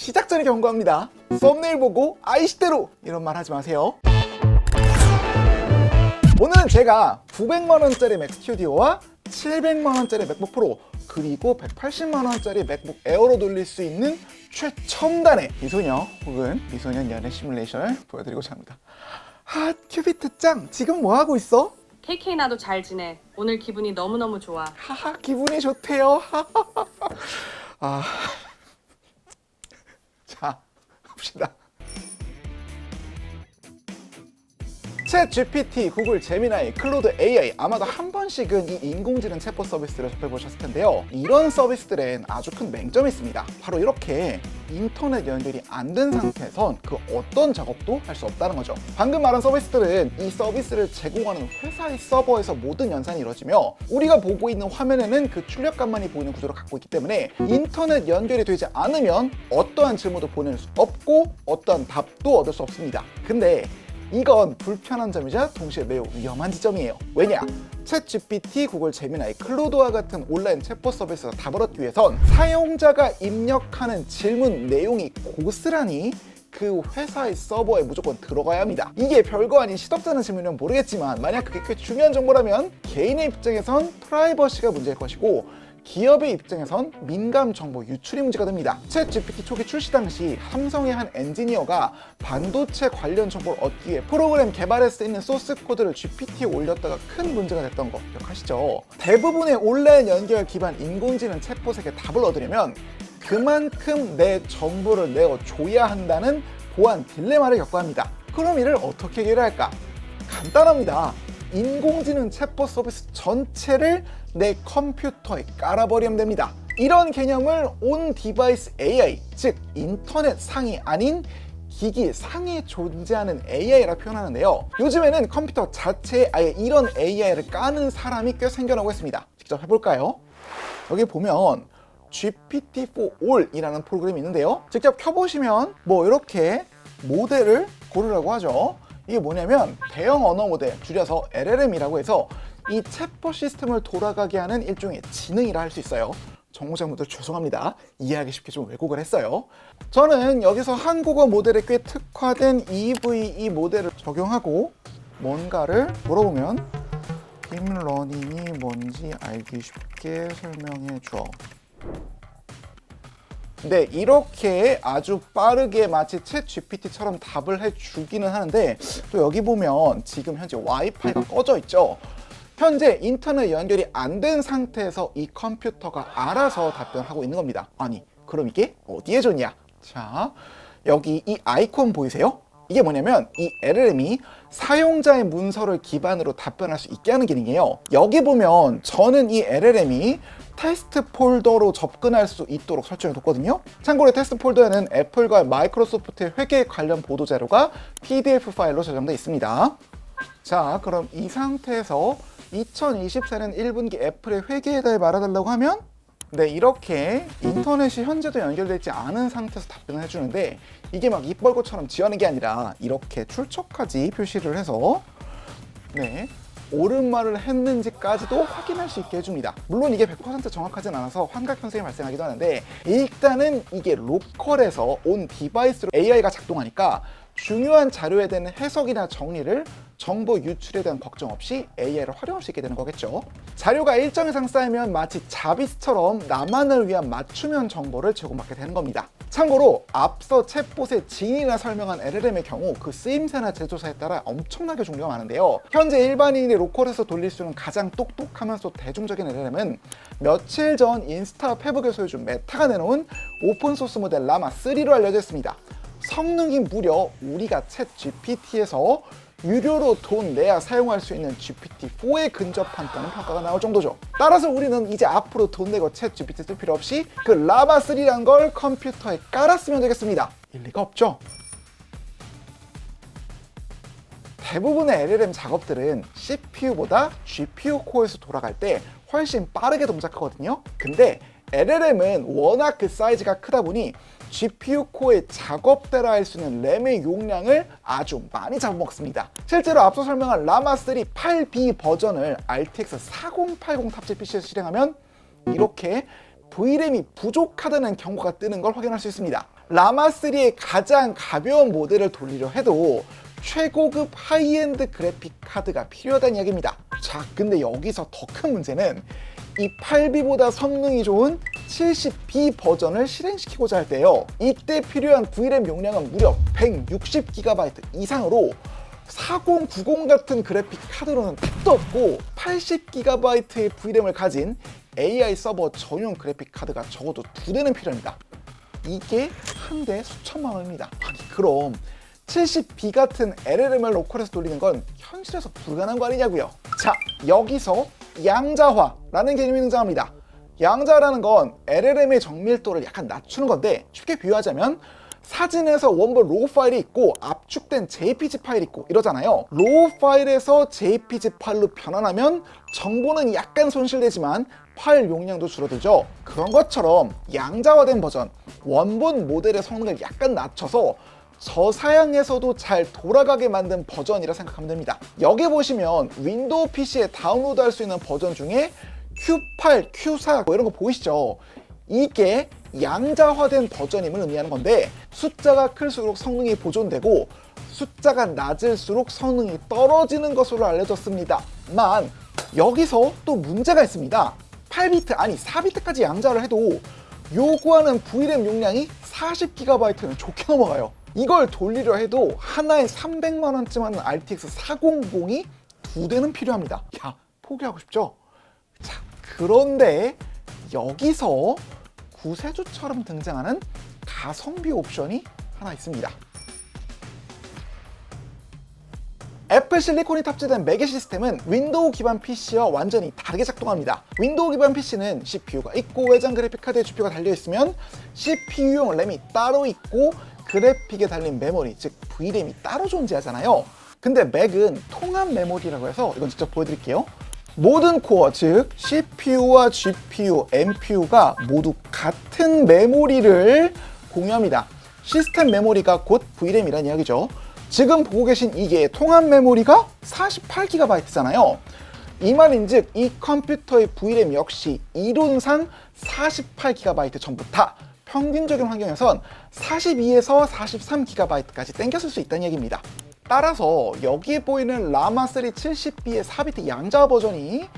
시작 전에 경고합니다. 썸네일 보고 아이시대로 이런 말 하지 마세요. 오늘은 제가 900만원짜리 맥 스튜디오와 700만원짜리 맥북 프로 그리고 180만원짜리 맥북 에어로 돌릴 수 있는 최첨단의 미소녀 혹은 미소년 연애 시뮬레이션을 보여드리고자 합니다. 큐비트 짱! 지금 뭐하고 있어? KK 나도 잘 지내. 오늘 기분이 너무너무 좋아. 하하 기분이 좋대요. 자 봅시다. 챗 GPT, 구글 제미나이, 클로드 AI 아마도 한 번씩은 이 인공지능 챗봇 서비스를 접해보셨을 텐데요. 이런 서비스들엔 아주 큰 맹점이 있습니다. 바로 이렇게 인터넷 연결이 안 된 상태에선 그 어떤 작업도 할 수 없다는 거죠. 방금 말한 서비스들은 이 서비스를 제공하는 회사의 서버에서 모든 연산이 이루어지며 우리가 보고 있는 화면에는 그 출력값만이 보이는 구조를 갖고 있기 때문에 인터넷 연결이 되지 않으면 어떠한 질문도 보낼 수 없고 어떠한 답도 얻을 수 없습니다. 근데 이건 불편한 점이자 동시에 매우 위험한 지점이에요. 왜냐? 챗 GPT, 구글 제미나이, 클로드와 같은 온라인 챗봇 서비스가 답을 얻기 위해선 사용자가 입력하는 질문 내용이 고스란히 그 회사의 서버에 무조건 들어가야 합니다. 이게 별거 아닌 시덥잖은 질문이면 모르겠지만 만약 그게 꽤 중요한 정보라면 개인의 입장에선 프라이버시가 문제일 것이고 기업의 입장에선 민감 정보 유출이 문제가 됩니다. 챗 GPT 초기 출시 당시 삼성의 한 엔지니어가 반도체 관련 정보를 얻기 위해 프로그램 개발에 쓰이는 소스 코드를 GPT에 올렸다가 큰 문제가 됐던 거 기억하시죠? 대부분의 온라인 연결 기반 인공지능 챗봇에게 답을 얻으려면 그만큼 내 정보를 내어줘야 한다는 보안 딜레마를 겪어야 합니다. 그럼 이를 어떻게 해결할까? 간단합니다. 인공지능 챗봇 서비스 전체를 내 컴퓨터에 깔아버리면 됩니다. 이런 개념을 온 디바이스 AI, 즉 인터넷 상이 아닌 기기 상에 존재하는 AI라 표현하는데요. 요즘에는 컴퓨터 자체에 아예 이런 AI를 까는 사람이 꽤 생겨나고 있습니다. 직접 해볼까요? 여기 보면 GPT-4 All이라는 프로그램이 있는데요. 직접 켜보시면 뭐 이렇게 모델을 고르라고 하죠. 이게 뭐냐면 대형 언어 모델, 줄여서 LLM이라고 해서 이 챗봇 시스템을 돌아가게 하는 일종의 지능이라 할 수 있어요. 정보자분들 죄송합니다. 이해하기 쉽게 좀 왜곡을 했어요. 저는 여기서 한국어 모델에 꽤 특화된 EVE 모델을 적용하고 뭔가를 물어보면 딥러닝이 뭔지 알기 쉽게 설명해 줘. 네, 이렇게 아주 빠르게 마치 챗 GPT처럼 답을 해주기는 하는데 또 여기 보면 지금 현재 와이파이가 꺼져 있죠. 현재 인터넷 연결이 안 된 상태에서 이 컴퓨터가 알아서 답변하고 있는 겁니다. 아니, 그럼 이게 어디에 좋냐? 자, 여기 이 아이콘 보이세요? 이게 뭐냐면 이 LLM이 사용자의 문서를 기반으로 답변할 수 있게 하는 기능이에요. 여기 보면 저는 이 LLM이 테스트 폴더로 접근할 수 있도록 설정해 뒀거든요. 참고로 테스트 폴더에는 애플과 마이크로소프트의 회계 관련 보도 자료가 PDF 파일로 저장되어 있습니다. 자, 그럼 이 상태에서 2024년 1분기 애플의 회계에 대해 말해달라고 하면 네, 이렇게 인터넷이 현재도 연결되지 않은 상태에서 답변을 해주는데 이게 막 입 벌고처럼 지어낸 게 아니라 이렇게 출처까지 표시를 해서 네, 옳은 말을 했는지까지도 확인할 수 있게 해줍니다. 물론 이게 100% 정확하진 않아서 환각 현상이 발생하기도 하는데 일단은 이게 로컬에서 온 디바이스로 AI가 작동하니까 중요한 자료에 대한 해석이나 정리를 정보 유출에 대한 걱정 없이 AI를 활용할 수 있게 되는 거겠죠. 자료가 일정 이상 쌓이면 마치 자비스처럼 나만을 위한 맞춤형 정보를 제공받게 되는 겁니다. 참고로 앞서 챗봇의 진이나 설명한 LLM의 경우 그 쓰임새나 제조사에 따라 엄청나게 종류가 많은데요. 현재 일반인이 로컬에서 돌릴 수 있는 가장 똑똑하면서 대중적인 LLM은 며칠 전 인스타 페북에 소유주 메타가 내놓은 오픈소스 모델 라마3로 알려져 있습니다. 성능이 무려 우리가 챗 GPT에서 유료로 돈 내야 사용할 수 있는 GPT-4에 근접한다는 평가가 나올 정도죠. 따라서 우리는 이제 앞으로 돈 내고 챗 GPT 쓸 필요 없이 그 라마3란 걸 컴퓨터에 깔았으면 되겠습니다. 일리가 없죠? 대부분의 LLM 작업들은 CPU보다 GPU 코어에서 돌아갈 때 훨씬 빠르게 동작하거든요. 근데 LLM은 워낙 그 사이즈가 크다 보니 GPU 코어의 작업대로 할 수 있는 램의 용량을 아주 많이 잡아먹습니다. 실제로 앞서 설명한 라마3 8B 버전을 RTX 4080 탑재 PC에서 실행하면 이렇게 V램이 부족하다는 경고가 뜨는 걸 확인할 수 있습니다. 라마3의 가장 가벼운 모델을 돌리려 해도 최고급 하이엔드 그래픽 카드가 필요하다는 이야기입니다. 자, 근데 여기서 더 큰 문제는 이 8B보다 성능이 좋은 70B 버전을 실행시키고자 할 때요. 이때 필요한 VRAM 용량은 무려 160GB 이상으로 4090 같은 그래픽 카드로는 택도 없고 80GB의 VRAM을 가진 AI 서버 전용 그래픽 카드가 적어도 2대는 필요합니다. 이게 한 대 수천만 원입니다. 아니 그럼 70B 같은 LLM을 로컬에서 돌리는 건 현실에서 불가능한 거 아니냐고요. 자, 여기서 양자화라는 개념이 등장합니다. 양자라는 건 LLM의 정밀도를 약간 낮추는 건데, 쉽게 비유하자면 사진에서 원본 로우 파일이 있고 압축된 JPG 파일이 있고 이러잖아요. 로우 파일에서 JPG 파일로 변환하면 정보는 약간 손실되지만 파일 용량도 줄어들죠. 그런 것처럼 양자화된 버전, 원본 모델의 성능을 약간 낮춰서 저사양에서도 잘 돌아가게 만든 버전이라 생각하면 됩니다. 여기 보시면 윈도우 PC에 다운로드할 수 있는 버전 중에 Q8, Q4 뭐 이런 거 보이시죠? 이게 양자화된 버전임을 의미하는 건데, 숫자가 클수록 성능이 보존되고 숫자가 낮을수록 성능이 떨어지는 것으로 알려졌습니다만 여기서 또 문제가 있습니다. 8비트 아니 4비트까지 양자를 해도 요구하는 VRAM 용량이 40GB는 좋게 넘어가요. 이걸 돌리려 해도 하나에 300만 원쯤 하는 RTX 4090이 2대는 필요합니다. 야, 포기하고 싶죠? 자, 그런데 여기서 구세주처럼 등장하는 가성비 옵션이 하나 있습니다. 애플 실리콘이 탑재된 매개 시스템은 윈도우 기반 PC와 완전히 다르게 작동합니다. 윈도우 기반 PC는 CPU가 있고 외장 그래픽카드에 GPU가 달려있으면 CPU용 램이 따로 있고 그래픽에 달린 메모리, 즉 VRAM이 따로 존재하잖아요. 근데 맥은 통합 메모리라고 해서 이건 직접 보여드릴게요. 모든 코어, 즉 CPU와 GPU, NPU가 모두 같은 메모리를 공유합니다. 시스템 메모리가 곧 VRAM이라는 이야기죠. 지금 보고 계신 이게 통합 메모리가 48GB잖아요. 이 말인즉 이 컴퓨터의 VRAM 역시 이론상 48GB 전부 다 평균적인 환경에선 42에서 43GB까지 땡겼을 수 있다는 얘기입니다. 따라서 여기에 보이는 라마3 70B의 4비트 양자화 버전이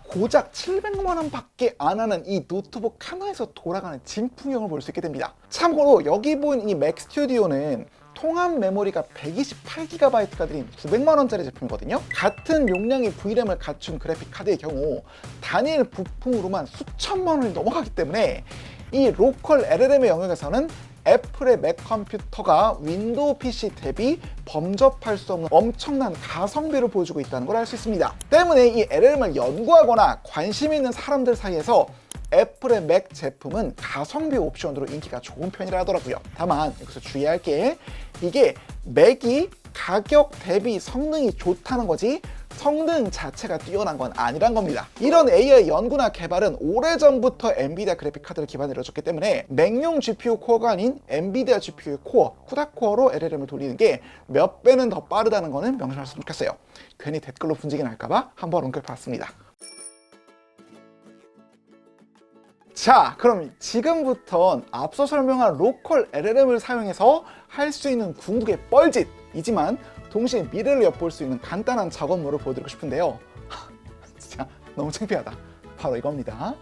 고작 700만 원 밖에 안 하는 이 노트북 하나에서 돌아가는 진풍경을 볼 수 있게 됩니다. 참고로 여기 보이는 이 맥 스튜디오는 통합 메모리가 128GB가 들인 900만 원짜리 제품이거든요. 같은 용량의 VRAM을 갖춘 그래픽 카드의 경우 단일 부품으로만 수천만 원이 넘어가기 때문에 이 로컬 LLM의 영역에서는 애플의 맥 컴퓨터가 윈도우 PC 대비 범접할 수 없는 엄청난 가성비를 보여주고 있다는 걸 알 수 있습니다. 때문에 이 LLM을 연구하거나 관심 있는 사람들 사이에서 애플의 맥 제품은 가성비 옵션으로 인기가 좋은 편이라 하더라고요. 다만 여기서 주의할 게 이게 맥이 가격 대비 성능이 좋다는 거지 성능 자체가 뛰어난 건 아니란 겁니다. 이런 AI 연구나 개발은 오래전부터 엔비디아 그래픽 카드를 기반으로 해줬기 때문에 맥용 GPU 코어가 아닌 엔비디아 GPU의 코어, 쿠다 코어로 LLM을 돌리는 게 몇 배는 더 빠르다는 거는 명심하셨으면 좋겠어요. 괜히 댓글로 분쟁이 날까봐 한번 언급해봤습니다. 자, 그럼 지금부턴 앞서 설명한 로컬 LLM을 사용해서 할 수 있는 궁극의 뻘짓이지만 동시에 미래를 엿볼 수 있는 간단한 작업물을 보여드리고 싶은데요. 진짜 너무 창피하다. 바로 이겁니다.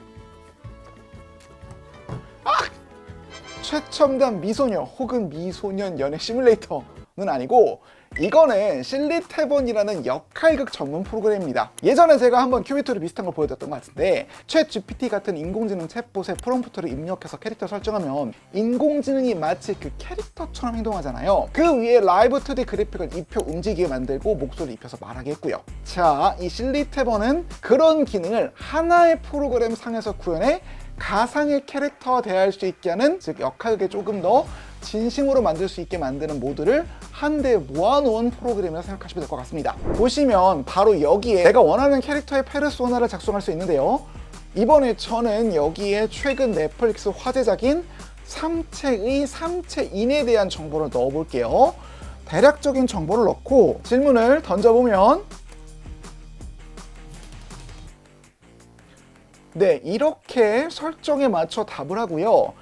최첨단 미소녀 혹은 미소년 연애 시뮬레이터는 아니고 이거는 실리태번이라는 역할극 전문 프로그램입니다. 예전에 제가 한번 큐비토리 비슷한 걸 보여드렸던 것 같은데 챗 GPT 같은 인공지능 챗봇에 프롬프트를 입력해서 캐릭터 설정하면 인공지능이 마치 그 캐릭터처럼 행동하잖아요. 그 위에 라이브 2D 그래픽을 입혀 움직이게 만들고 목소리를 입혀서 말하게 했고요. 자, 이 실리태번은 그런 기능을 하나의 프로그램 상에서 구현해 가상의 캐릭터와 대화할 수 있게 하는, 즉 역할극에 조금 더 진심으로 만들 수 있게 만드는 모드를 한데 모아놓은 프로그램이라 생각하시면 될 것 같습니다. 보시면 바로 여기에 내가 원하는 캐릭터의 페르소나를 작성할 수 있는데요. 이번에 저는 여기에 최근 넷플릭스 화제작인 삼체의 삼체인에 대한 정보를 넣어볼게요. 대략적인 정보를 넣고 질문을 던져보면 네, 이렇게 설정에 맞춰 답을 하고요.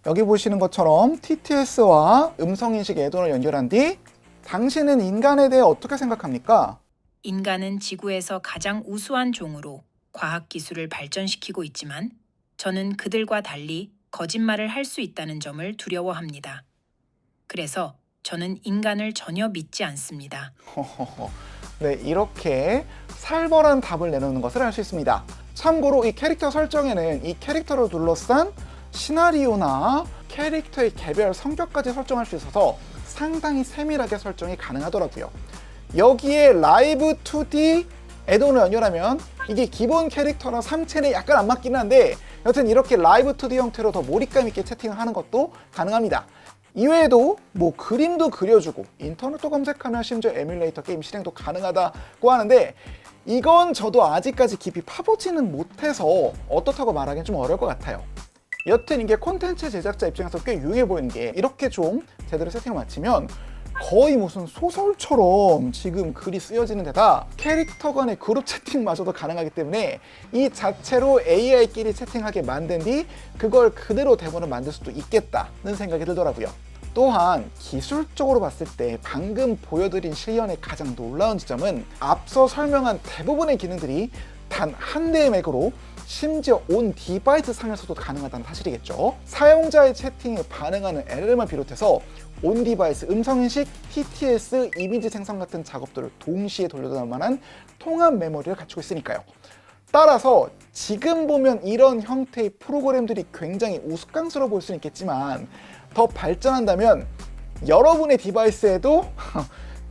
여기 보시는 것처럼 TTS와 음성인식 애돈을 연결한 뒤 당신은 인간에 대해 어떻게 생각합니까? 인간은 지구에서 가장 우수한 종으로 과학기술을 발전시키고 있지만 저는 그들과 달리 거짓말을 할 수 있다는 점을 두려워합니다. 그래서 저는 인간을 전혀 믿지 않습니다. 네, 이렇게 살벌한 답을 내놓는 것을 알 수 있습니다. 참고로 이 캐릭터 설정에는 이 캐릭터를 둘러싼 시나리오나 캐릭터의 개별 성격까지 설정할 수 있어서 상당히 세밀하게 설정이 가능하더라고요. 여기에 라이브 2D 애돈을 연결하면 이게 기본 캐릭터랑 3첸에 약간 안 맞긴 한데 여튼 이렇게 라이브 2D 형태로 더 몰입감 있게 채팅을 하는 것도 가능합니다. 이외에도 뭐 그림도 그려주고 인터넷도 검색하면 심지어 에뮬레이터 게임 실행도 가능하다고 하는데 이건 저도 아직까지 깊이 파보지는 못해서 어떻다고 말하기는 좀 어려울 것 같아요. 여튼 이게 콘텐츠 제작자 입장에서 꽤 유용해 보이는 게 이렇게 좀 제대로 세팅을 마치면 거의 무슨 소설처럼 지금 글이 쓰여지는 데다 캐릭터 간의 그룹 채팅마저도 가능하기 때문에 이 자체로 AI끼리 채팅하게 만든 뒤 그걸 그대로 대본을 만들 수도 있겠다는 생각이 들더라고요. 또한 기술적으로 봤을 때 방금 보여드린 실현의 가장 놀라운 지점은 앞서 설명한 대부분의 기능들이 단 한 대의 맥으로 심지어 온 디바이스 상에서도 가능하다는 사실이겠죠. 사용자의 채팅에 반응하는 LLM을 비롯해서 온 디바이스 음성인식, TTS, 이미지 생성 같은 작업들을 동시에 돌려다 만한 통합 메모리를 갖추고 있으니까요. 따라서 지금 보면 이런 형태의 프로그램들이 굉장히 우스꽝스러워 보일 수는 있겠지만 더 발전한다면 여러분의 디바이스에도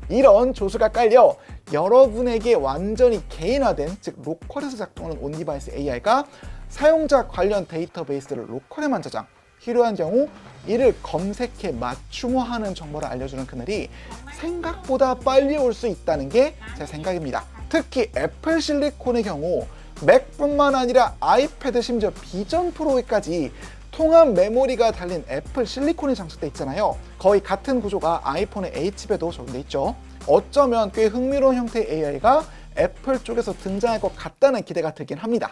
이런 조수가 깔려 여러분에게 완전히 개인화된, 즉 로컬에서 작동하는 온디바이스 AI가 사용자 관련 데이터베이스를 로컬에만 저장, 필요한 경우 이를 검색해 맞춤화하는 정보를 알려주는 그날이 생각보다 빨리 올 수 있다는 게 제 생각입니다. 특히 애플 실리콘의 경우 맥뿐만 아니라 아이패드 심지어 비전 프로에까지 통합 메모리가 달린 애플 실리콘이 장착돼 있잖아요. 거의 같은 구조가 아이폰의 H칩에도 적용돼 있죠. 어쩌면 꽤 흥미로운 형태의 AI가 애플 쪽에서 등장할 것 같다는 기대가 들긴 합니다.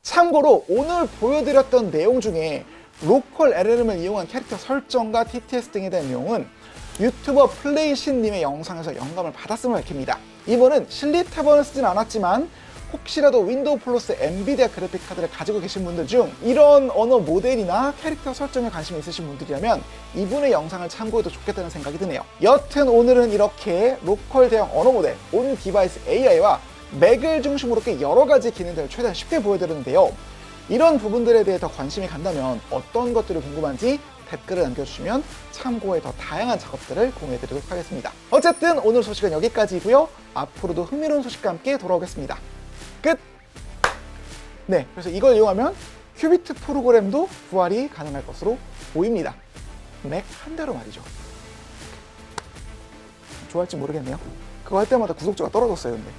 참고로 오늘 보여드렸던 내용 중에 로컬 LLM을 이용한 캐릭터 설정과 TTS 등에 대한 내용은 유튜버 플레이신님의 영상에서 영감을 받았음을 밝힙니다. 이분은 실리테번을 쓰진 않았지만 혹시라도 윈도우 플러스 엔비디아 그래픽 카드를 가지고 계신 분들 중 이런 언어 모델이나 캐릭터 설정에 관심이 있으신 분들이라면 이분의 영상을 참고해도 좋겠다는 생각이 드네요. 여튼 오늘은 이렇게 로컬 대형 언어 모델, 온 디바이스 AI와 맥을 중심으로 꽤 여러 가지 기능들을 최대한 쉽게 보여드렸는데요. 이런 부분들에 대해 더 관심이 간다면 어떤 것들이 궁금한지 댓글을 남겨주시면 참고해 더 다양한 작업들을 공유해드리도록 하겠습니다. 어쨌든 오늘 소식은 여기까지고요. 앞으로도 흥미로운 소식과 함께 돌아오겠습니다. 끝! 네, 그래서 이걸 이용하면 큐비트 프로그램도 부활이 가능할 것으로 보입니다. 맥 한 대로 말이죠. 좋아할지 모르겠네요. 그거 할 때마다 구독자가 떨어졌어요, 근데.